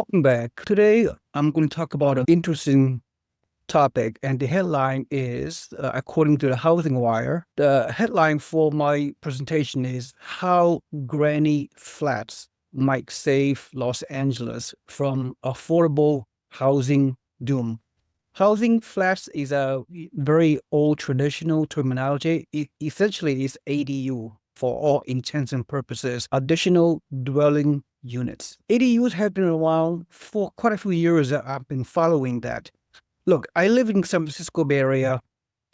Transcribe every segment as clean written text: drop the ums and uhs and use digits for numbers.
Welcome back. Today, I'm going to talk about an interesting topic, and the headline is, according to the Housing Wire, the headline for my presentation is How Granny Flats Might Save Los Angeles from Affordable Housing Doom. Housing flats is a very old traditional terminology. It essentially is ADU for all intents and purposes, additional dwelling units. ADUs have been around for quite a few years. I've been following that. Look, I live in San Francisco Bay Area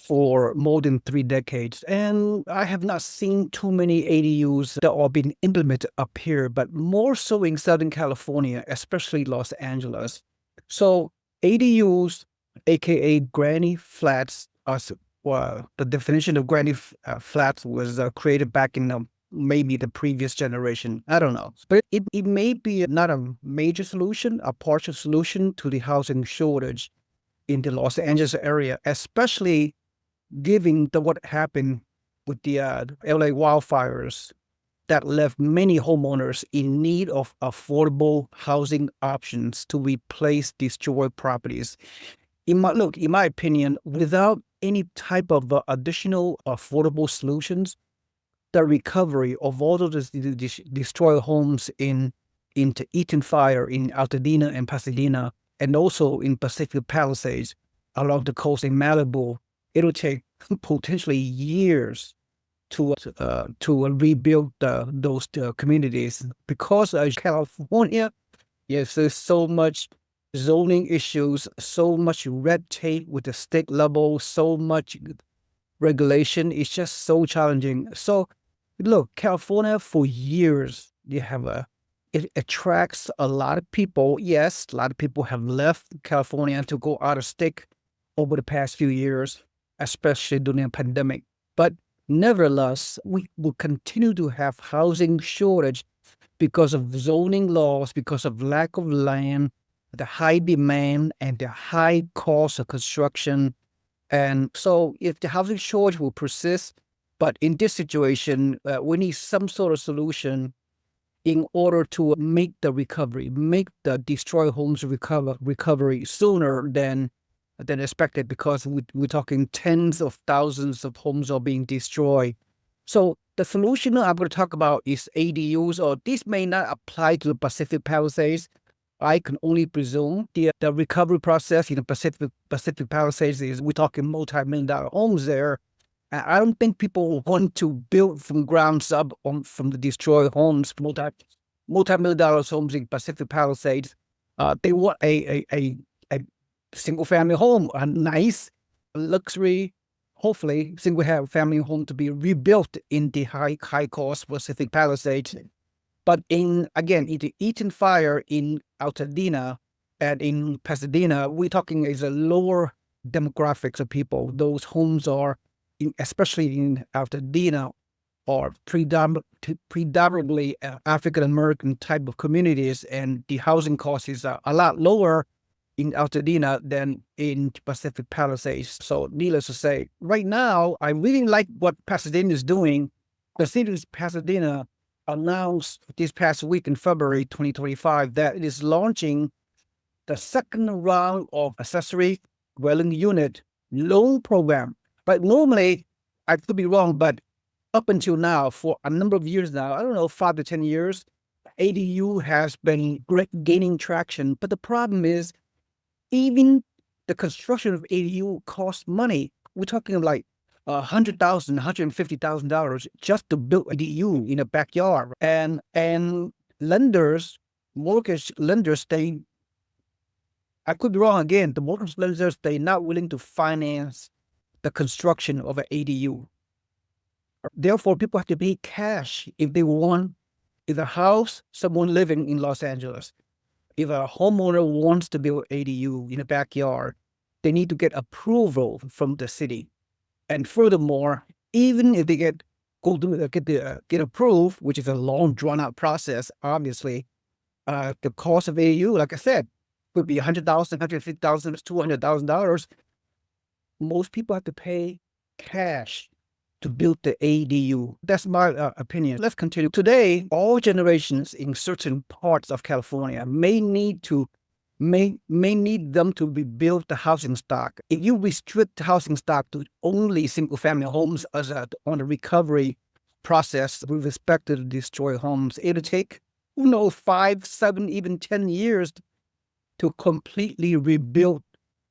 for more than 3 decades, and I have not seen too many ADUs that are being implemented up here, but more so in Southern California, especially Los Angeles. So ADUs, aka granny flats, well, the definition of granny flats was created back in maybe the previous generation. I don't know. But it may be not a major solution, a partial solution to the housing shortage in the Los Angeles area, especially given what happened with the LA wildfires that left many homeowners in need of affordable housing options to replace destroyed properties. In my opinion, without any type of additional affordable solutions, the recovery of all of the destroyed homes into Eaton Fire in Altadena and Pasadena, and also in Pacific Palisades along the coast in Malibu, it'll take potentially years to rebuild those communities, because California, yes, there's so much zoning issues, so much red tape with the state level, so much regulation. It's just so challenging. So look, California for years, it attracts a lot of people. Yes, a lot of people have left California to go out of state over the past few years, especially during the pandemic. But nevertheless, we will continue to have housing shortage because of zoning laws, because of lack of land, the high demand, and the high cost of construction. And so if the housing shortage will persist, but in this situation, we need some sort of solution in order to make the recovery, make the destroyed homes recovery sooner than expected, because we're talking tens of thousands of homes are being destroyed. So the solution I'm going to talk about is ADUs, or this may not apply to the Pacific Palisades. I can only presume the recovery process in the Pacific Palisades is, we're talking multi-million-dollar homes there. I don't think people want to build from grounds up from the destroyed homes, multi-million-dollar homes in Pacific Palisades. They want a single-family home, a nice luxury, hopefully single-family home to be rebuilt in the high-cost Pacific Palisades. But in the Eaton Fire in Altadena and in Pasadena, we're talking is a lower demographics of people. Those homes are, especially in Altadena, are predominantly African-American type of communities, and the housing cost is a lot lower in Altadena than in Pacific Palisades. So needless to say, right now, I really like what Pasadena is doing. The city of Pasadena announced this past week in February 2025 that it is launching the second round of accessory dwelling unit loan program. But normally, I could be wrong, but up until now, for a number of years now, I don't know, 5 to 10 years, ADU has been gaining traction. But the problem is, even the construction of ADU costs money. We're talking like $100,000, $150,000 just to build ADU in a backyard. And lenders, mortgage lenders, I could be wrong again, the mortgage lenders, they're not willing to finance the construction of an ADU. Therefore, people have to pay cash if they want either house, someone living in Los Angeles. If a homeowner wants to build ADU in a backyard, they need to get approval from the city. And furthermore, even if they get approved, which is a long, drawn-out process, obviously, the cost of ADU, like I said, could be $100,000, $150,000, $200,000. Most people have to pay cash to build the ADU. That's my opinion. Let's continue. Today, all generations in certain parts of California may need them to be built the housing stock. If you restrict housing stock to only single-family homes on the recovery process with respect to the destroyed homes, it'll take, 5, 7, even 10 years to completely rebuild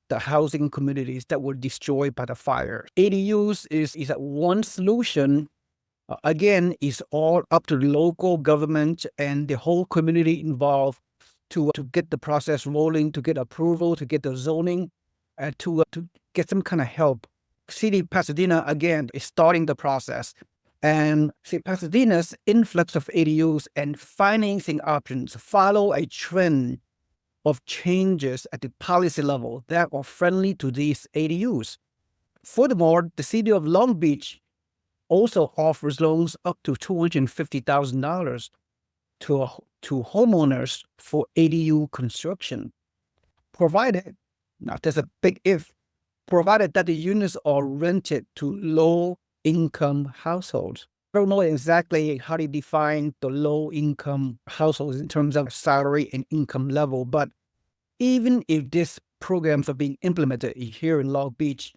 the housing communities that were destroyed by the fire. ADUs is one solution. Again, it's all up to the local government and the whole community involved to get the process rolling, to get approval, to get the zoning, and to get some kind of help. City of Pasadena, again, is starting the process. And Pasadena's influx of ADUs and financing options follow a trend of changes at the policy level that are friendly to these ADUs. Furthermore, the city of Long Beach also offers loans up to $250,000 to homeowners for ADU construction, provided, now there's a big if, provided that the units are rented to low-income households. I don't know exactly how they define the low-income households in terms of salary and income level, but even if these programs are being implemented here in Long Beach,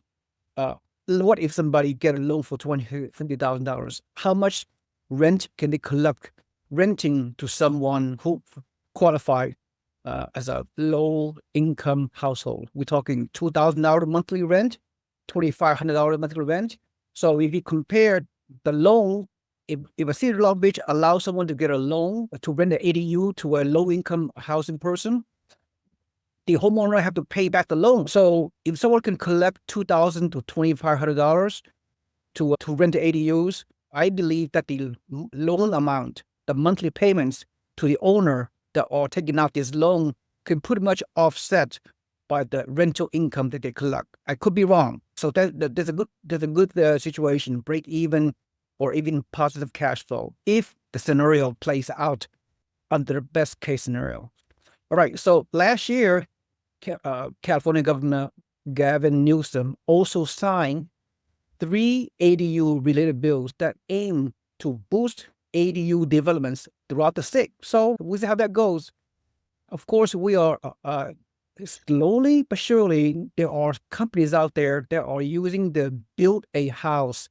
what if somebody get a loan for $50,000? How much rent can they collect renting to someone who qualified as a low-income household? We're talking $2,000 monthly rent, $2,500 monthly rent. So if you compare the loan, if a city of Long Beach allows someone to get a loan to rent an ADU to a low-income housing person, the homeowner have to pay back the loan. So if someone can collect $2,000 to $2,500 to rent the ADUs, I believe that the loan amount, the monthly payments to the owner that are taking out this loan can pretty much offset by the rental income that they collect. I could be wrong. So there's a good situation, break even or even positive cash flow if the scenario plays out under the best case scenario. All right. So last year, California Governor Gavin Newsom also signed 3 ADU-related bills that aim to boost ADU developments throughout the state. So we'll see how that goes. Of course, we are slowly but surely, there are companies out there that are using the build a house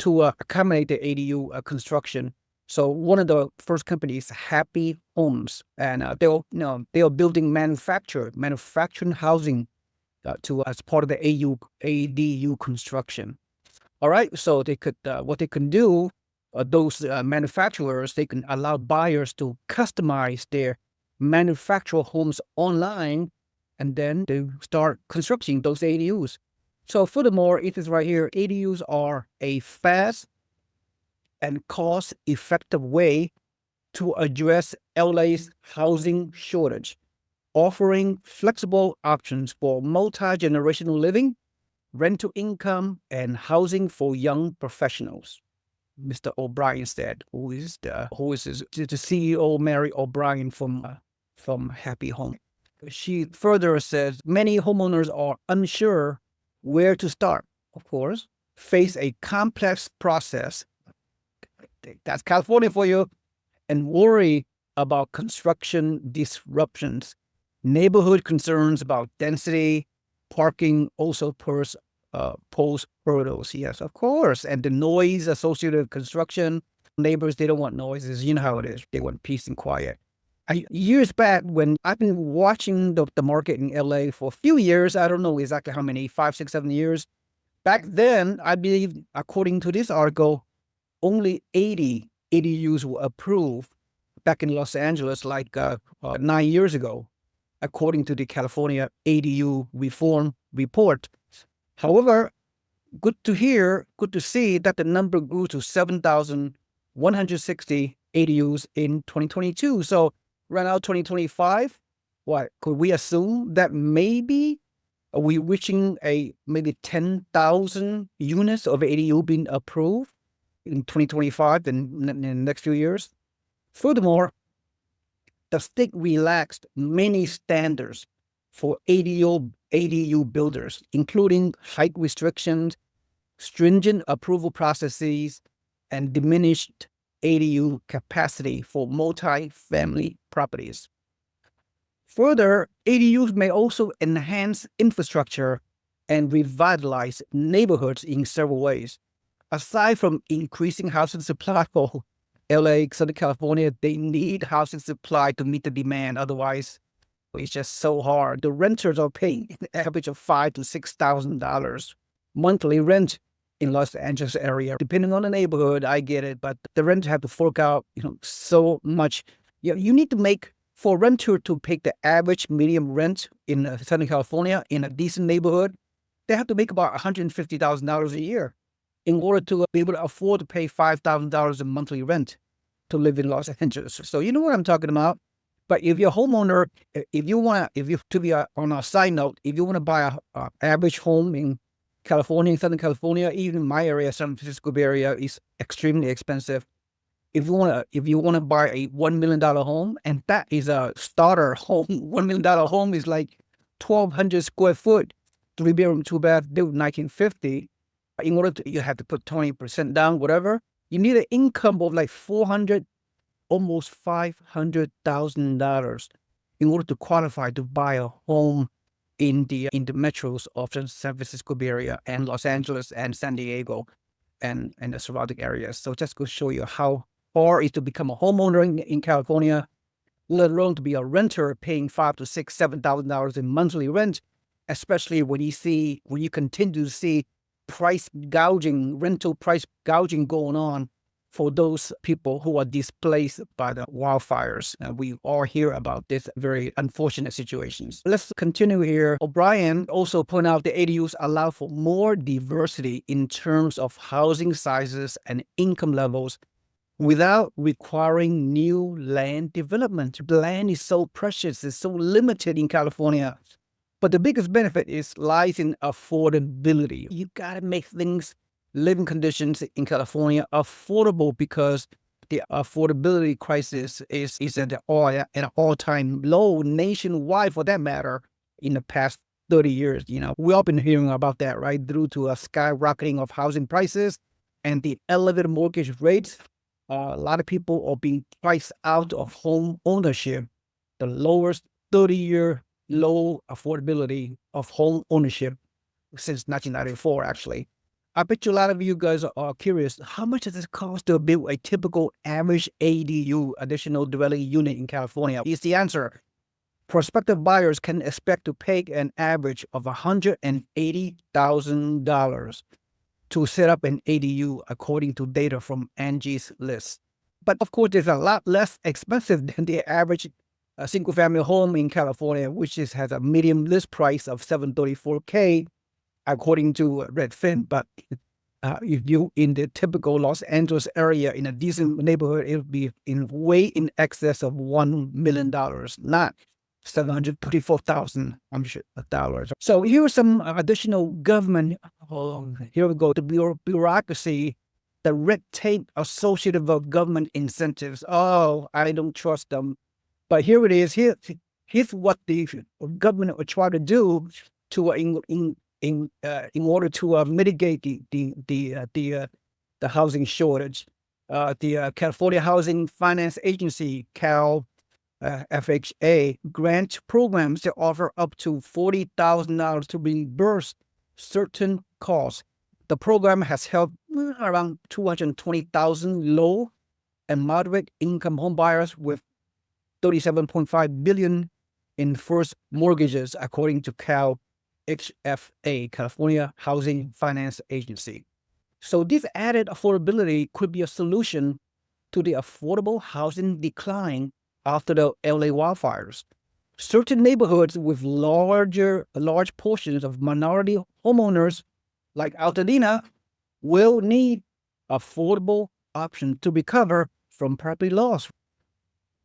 to accommodate the ADU construction. So one of the first companies, Happy Homes, and they are building manufacturing housing as part of the ADU construction. All right, so they could what they can do, those manufacturers, they can allow buyers to customize their manufactured homes online, and then they start constructing those ADUs. So furthermore, it is right here, ADUs are a fast and cost-effective way to address LA's housing shortage, offering flexible options for multi-generational living, rental income, and housing for young professionals. Mr. O'Brien said, who is the CEO, Mary O'Brien from Happy Home. She further says many homeowners are unsure where to start, of course, face a complex process. That's California for you, and worry about construction disruptions. Neighborhood concerns about density, parking also pose hurdles. Yes, of course. And the noise associated with construction. Neighbors, they don't want noises. You know how it is. They want peace and quiet. Years back, when I've been watching the market in LA for a few years, I don't know exactly how many, 5, 6, 7 years. Back then, I believe, according to this article, only 80 ADUs were approved back in Los Angeles, like 9 years ago, according to the California ADU Reform Report. However, good to see that the number grew to 7,160 ADUs in 2022. So right now, 2025, what could we assume that maybe are we reaching maybe 10,000 units of ADU being approved in 2025 and in the next few years? Furthermore, the state relaxed many standards for ADU builders, including height restrictions, stringent approval processes, and diminished ADU capacity for multi-family properties. Further, ADUs may also enhance infrastructure and revitalize neighborhoods in several ways. Aside from increasing housing supply for LA, Southern California, they need housing supply to meet the demand. Otherwise, it's just so hard. The renters are paying an average of $5,000 to $6,000 monthly rent in Los Angeles area. Depending on the neighborhood, I get it, but the renters have to fork out, so much. You need to make, for a renter to pay the average medium rent in Southern California in a decent neighborhood, they have to make about $150,000 a year in order to be able to afford to pay $5,000 in monthly rent to live in Los Angeles. So you know what I'm talking about. But if you're a homeowner, on a side note, if you want to buy a average home in California, Southern California, even my area, San Francisco Bay Area, is extremely expensive. If you want to buy a $1 million home, and that is a starter home, $1 million home is like 1,200 square foot, 3-bedroom, 2-bath, built 1950. In order to, you have to put 20% down, whatever. You need an income of like almost $500,000 in order to qualify to buy a home in the metros of the San Francisco Bay Area and Los Angeles and San Diego and the surrounding areas. So just to show you how hard it is to become a homeowner in California, let alone to be a renter paying $5,000 to $6,000, $7,000 in monthly rent, especially when you continue to see rental price gouging going on for those people who are displaced by the wildfires. We all hear about this very unfortunate situations. Let's continue here. O'Brien also pointed out the ADUs allow for more diversity in terms of housing sizes and income levels without requiring new land development. The land is so precious, it's so limited in California. But the biggest benefit lies in affordability. You gotta make living conditions in California affordable, because the affordability crisis is at an all-time low nationwide, for that matter, in the past 30 years. We all been hearing about that, right? Due to a skyrocketing of housing prices and the elevated mortgage rates, a lot of people are being priced out of home ownership. The lowest 30-year low affordability of home ownership since 1994, actually. I bet you a lot of you guys are curious, how much does it cost to build a typical average ADU, additional dwelling unit in California? Here's the answer. Prospective buyers can expect to pay an average of $180,000 to set up an ADU, according to data from Angie's List. But of course, it's a lot less expensive than the average single-family home in California, which has a median list price of $734K, according to Redfin. But if you in the typical Los Angeles area in a decent neighborhood, it'll be way in excess of $1 million, not $734,000, I'm sure, dollars. So here's some additional government. Here we go. The bureaucracy, the red tape associated with government incentives. Oh, I don't trust them. But here it is. Here's what the government will try to do to in order to mitigate the housing shortage. The California Housing Finance Agency, Cal FHA, grant programs that offer up to $40,000 to reimburse certain costs. The program has helped around 220,000 low and moderate income homebuyers with $37.5 billion in first mortgages, according to Cal HFA, California Housing Finance Agency. So this added affordability could be a solution to the affordable housing decline after the LA wildfires. Certain neighborhoods with large portions of minority homeowners, like Altadena, will need affordable options to recover from property loss.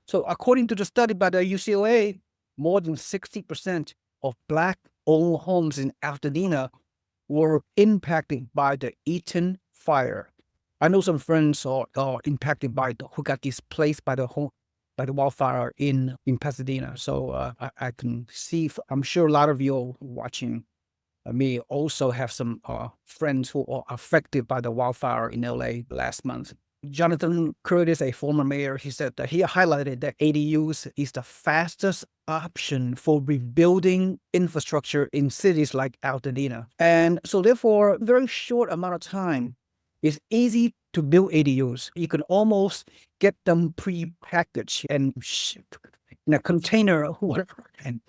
So according to the study by the UCLA, more than 60% of Black-owned homes in Altadena were impacted by the Eaton fire. I know some friends are impacted who got displaced by the wildfire in Pasadena. So I can see, I'm sure a lot of you are watching me also have some friends who are affected by the wildfire in LA last month. Jonathan Curtis, a former mayor, he said that he highlighted that ADUs is the fastest option for rebuilding infrastructure in cities like Altadena. And so therefore, very short amount of time, it's easy to build ADUs. You can almost get them pre-packaged and shipped in a container or whatever, and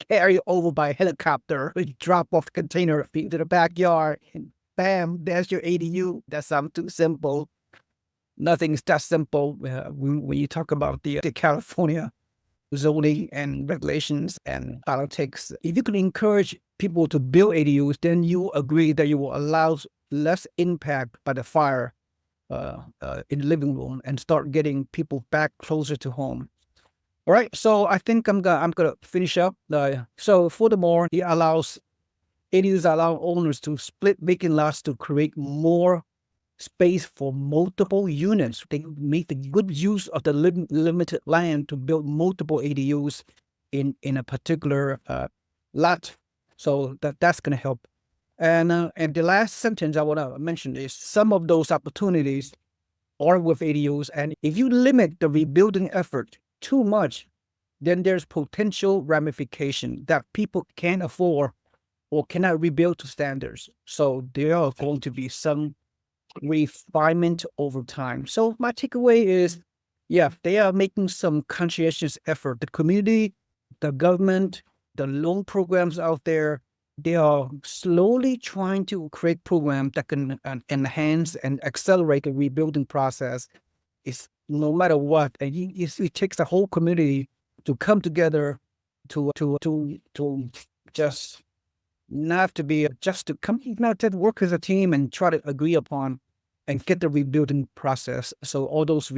carry over by helicopter, drop off the container into the backyard, and bam, there's your ADU. That sounds too simple. Nothing's that simple. When you talk about the California zoning and regulations and politics, if you can encourage people to build ADUs, then you agree that you will allow less impact by the fire in the living room and start getting people back closer to home. All right, so I think I'm gonna finish up. So furthermore, ADUs allow owners to split vacant lots to create more space for multiple units. They make the good use of the limited land to build multiple ADUs in a particular lot. So that's going to help. And the last sentence I want to mention is some of those opportunities are with ADUs. And if you limit the rebuilding effort too much, then there's potential ramification that people can't afford or cannot rebuild to standards. So there are going to be some refinement over time. So my takeaway is, yeah, they are making some conscientious effort. The community, the government, the loan programs out there, they are slowly trying to create programs that can enhance and accelerate the rebuilding process. It's no matter what, and it takes the whole community to come together to just not to be just to come out to work as a team and try to agree upon and get the rebuilding process. So all those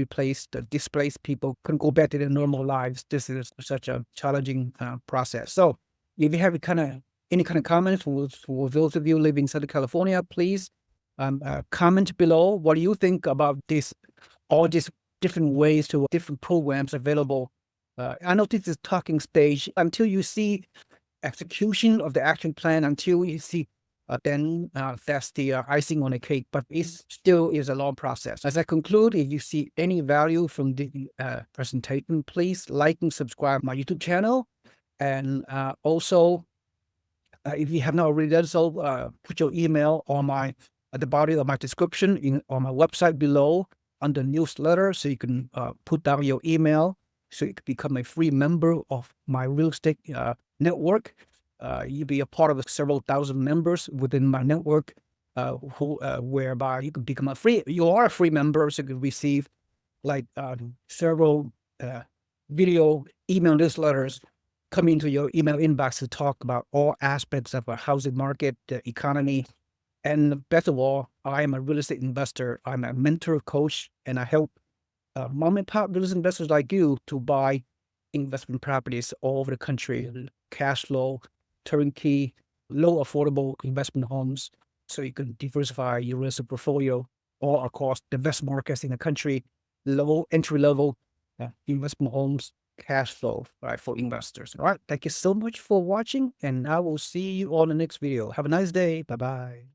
displaced people can go back to their normal lives. This is such a challenging process. So if you have any kind of comments for those of you living in Southern California, please comment below. What do you think about all these different ways to different programs available? I know this is talking stage until you see execution of the action plan, until you see then that's the icing on the cake, but it still is a long process. As I conclude, if you see any value from the presentation, please like and subscribe my YouTube channel. And also, if you have not already done so, put your email at the body of my description on my website below under newsletter, so you can put down your email so you can become a free member of my real estate network. You'll be a part of several thousand members within my network, whereby you can become you are a free member, so you can receive like several video email newsletters coming into your email inbox to talk about all aspects of a housing market, the economy. And best of all, I am a real estate investor. I'm a mentor, coach, and I help mom and pop real estate investors like you to buy investment properties all over the country, cash flow, turnkey, low affordable investment homes, so you can diversify your real estate portfolio all across the best markets in the country, low entry level investment homes, cash flow, right, for investors. All right, thank you so much for watching, and I will see you on the next video. Have a nice day. Bye-bye.